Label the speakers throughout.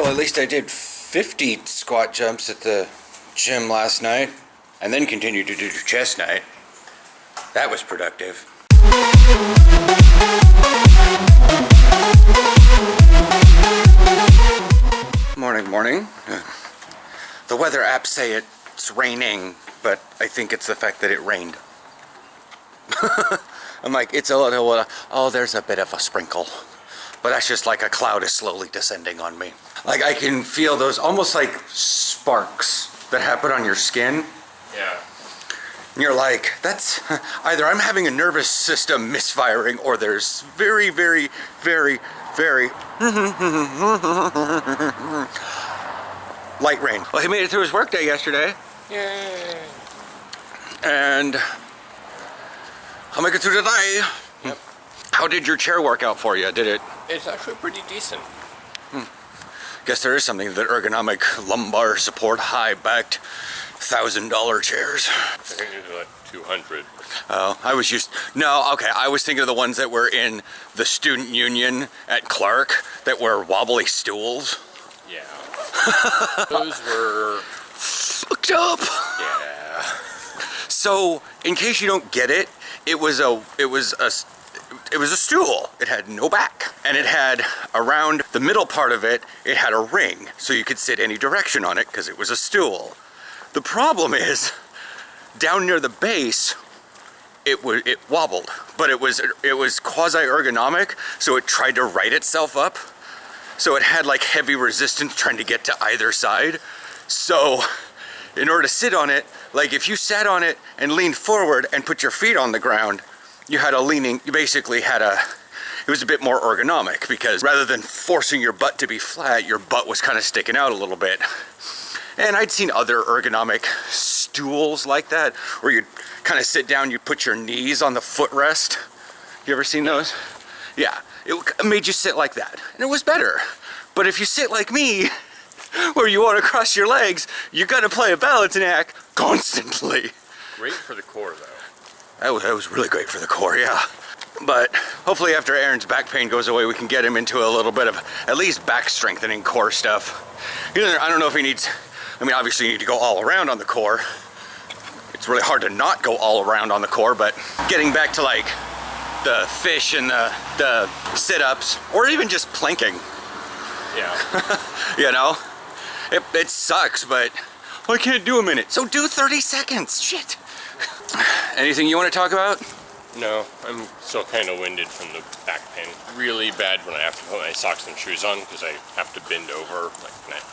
Speaker 1: Well, at least I did 50 squat jumps at the gym last night, and then continued to do chest night. That was productive. Morning. The weather apps say it's raining, but I think it's the fact that it rained. I'm like, it's a little, oh, there's a bit of a sprinkle. But that's just like a cloud is slowly descending on me. Like I can feel those almost like sparks that happen on your skin.
Speaker 2: Yeah.
Speaker 1: And you're like, that's either I'm having a nervous system misfiring or there's very, very, very, very light rain. Well, he made it through his workday yesterday.
Speaker 2: Yay.
Speaker 1: And I'll make it through today.
Speaker 2: Yep.
Speaker 1: How did your chair work out for you? Did it?
Speaker 2: It's actually pretty decent.
Speaker 1: Guess there is something that ergonomic lumbar support high-backed $1,000 chairs.
Speaker 2: I think it's like 200.
Speaker 1: Oh, I was thinking of the ones that were in the student union at Clark that were wobbly stools.
Speaker 2: Yeah. Those were
Speaker 1: Fucked up.
Speaker 2: yeah.
Speaker 1: So, in case you don't get it, it was a stool. It had no back, and it had around the middle part of it, it had a ring, so you could sit any direction on it because it was a stool. The problem is, down near the base, it wobbled, but it was quasi-ergonomic, so it tried to right itself up. So it had like heavy resistance trying to get to either side. So in order to sit on it, like if you sat on it and leaned forward and put your feet on the ground, it was a bit more ergonomic because rather than forcing your butt to be flat, your butt was kind of sticking out a little bit. And I'd seen other ergonomic stools like that, where you'd kind of sit down, you put your knees on the footrest. You ever seen those? Yeah, it made you sit like that, and it was better. But if you sit like me, where you want to cross your legs, you gotta play a balancing act constantly.
Speaker 2: Great for the core, though.
Speaker 1: That was really great for the core, yeah. But hopefully after Aaron's back pain goes away, we can get him into a little bit of at least back strengthening core stuff. I don't know if he needs, obviously you need to go all around on the core. It's really hard to not go all around on the core, but getting back to like the fish and the sit-ups, or even just planking.
Speaker 2: Yeah.
Speaker 1: It sucks, but I can't do a minute. So do 30 seconds, shit. Anything you want to talk about?
Speaker 2: No, I'm still kind of winded from the back pain. Really bad when I have to put my socks and shoes on because I have to bend over like that.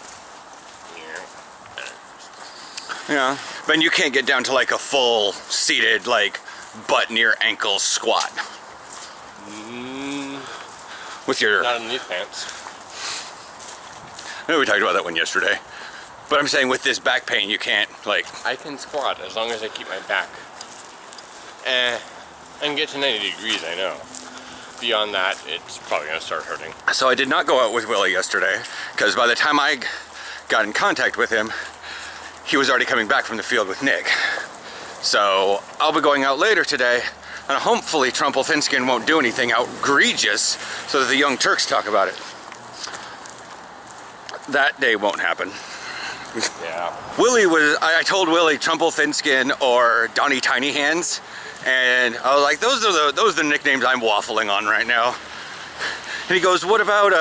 Speaker 1: Yeah, but you can't get down to like a full seated, like butt near ankle squat. With your...
Speaker 2: Not in these pants.
Speaker 1: I know we talked about that one yesterday. But I'm saying with this back pain, you can't, like...
Speaker 2: I can squat as long as I keep my back. I can get to 90 degrees, I know. Beyond that, it's probably going to start hurting.
Speaker 1: So I did not go out with Willie yesterday, because by the time I got in contact with him, he was already coming back from the field with Nick. So I'll be going out later today, and hopefully Trumple Thinskin won't do anything outrageous so that the Young Turks talk about it. That day won't happen.
Speaker 2: Yeah.
Speaker 1: I told Willie Trumple Thinskin or Donnie Tiny Hands, and I was like, those are the nicknames I'm waffling on right now. And he goes, what about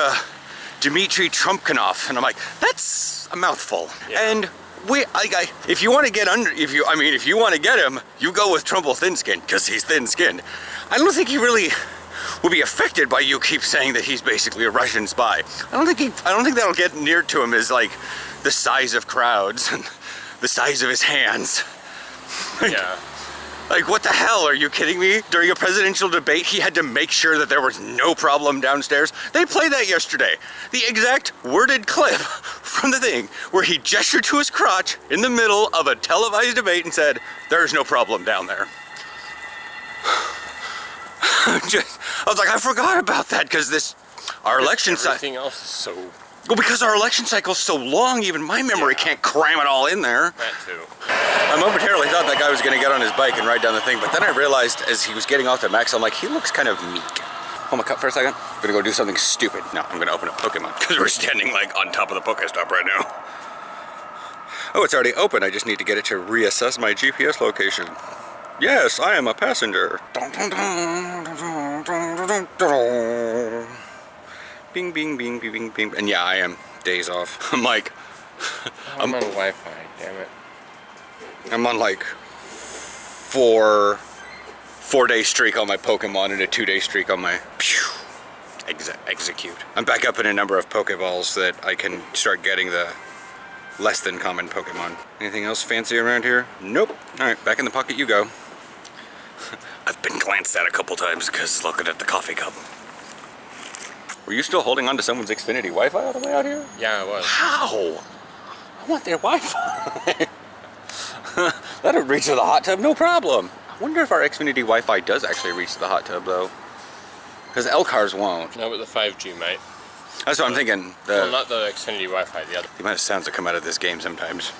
Speaker 1: Dmitry Trumpkinov? And I'm like, that's a mouthful.
Speaker 2: Yeah.
Speaker 1: And if you want to get if you want to get him, you go with Trumple Thinskin because he's thin-skinned. I don't think he really will be affected by you keep saying that he's basically a Russian spy. I don't think that'll get near to him as like the size of crowds and the size of his hands.
Speaker 2: Yeah.
Speaker 1: Like, what the hell? Are you kidding me? During a presidential debate, he had to make sure that there was no problem downstairs. They played that yesterday. The exact worded clip from the thing where he gestured to his crotch in the middle of a televised debate and said, there's no problem down there. I was like, I forgot about that because our election cycle.
Speaker 2: Everything else is so...
Speaker 1: Well, because our election cycle's so long, even my memory can't cram it all in there.
Speaker 2: That too.
Speaker 1: I momentarily thought that guy was going to get on his bike and ride down the thing, but then I realized as he was getting off the max, I'm like, he looks kind of meek. hold my cup for a second. I'm gonna go do something stupid. No, I'm gonna open up Pokemon because we're standing like on top of the Pokestop right now. Oh, it's already open. I just need to get it to reassess my GPS location. Yes, I am a passenger. Bing, bing, bing, bing, bing, bing. And yeah, I am days off. I'm like,
Speaker 2: I'm on Wi-Fi, damn it.
Speaker 1: I'm on like 4-day streak on my Pokemon and a 2-day streak on my execute. I'm back up in a number of Pokeballs that I can start getting the less than common Pokemon. Anything else fancy around here? Nope. All right, back in the pocket you go. I've been glanced at a couple times because looking at the coffee cup. Were you still holding on to someone's Xfinity Wi-Fi all the way out here?
Speaker 2: Yeah, I was.
Speaker 1: How? I want their Wi-Fi. That'll reach to the hot tub, no problem. I wonder if our Xfinity Wi-Fi does actually reach to the hot tub though. Because L-Cars won't.
Speaker 2: No, but the 5G might.
Speaker 1: That's what I'm thinking.
Speaker 2: Well, not the Xfinity Wi-Fi, the other.
Speaker 1: The amount of sounds that come out of this game sometimes.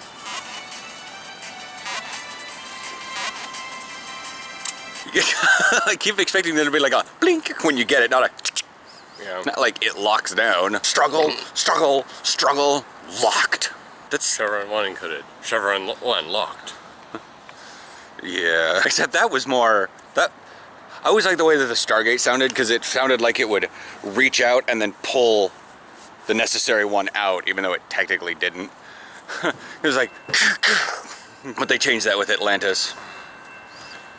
Speaker 1: I keep expecting there to be like a blink when you get it, not
Speaker 2: Yeah.
Speaker 1: like it locks down. Struggle, struggle, struggle, locked. That's
Speaker 2: Chevron 1 encoded. Chevron 1 locked.
Speaker 1: yeah. Except that was more that. I always like the way that the Stargate sounded because it sounded like it would reach out and then pull the necessary one out, even though it technically didn't. It was like, but they changed that with Atlantis.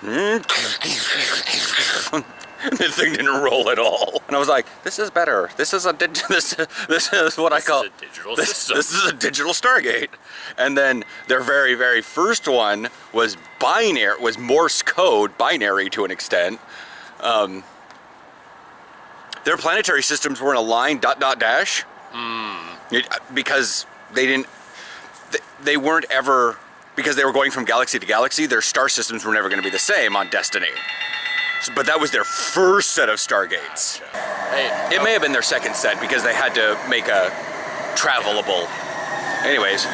Speaker 1: The thing didn't roll at all, and I was like, "This is better. This is this is what I call
Speaker 2: a digital system.
Speaker 1: This is a digital Stargate." And then their very, very first one was binary, was Morse code, binary to an extent. Their planetary systems were in a line ... because they didn't. They weren't ever, because they were going from galaxy to galaxy. Their star systems were never going to be the same on Destiny. But that was their first set of Stargates.
Speaker 2: Hey,
Speaker 1: It may have been their second set because they had to make a travelable. Anyways,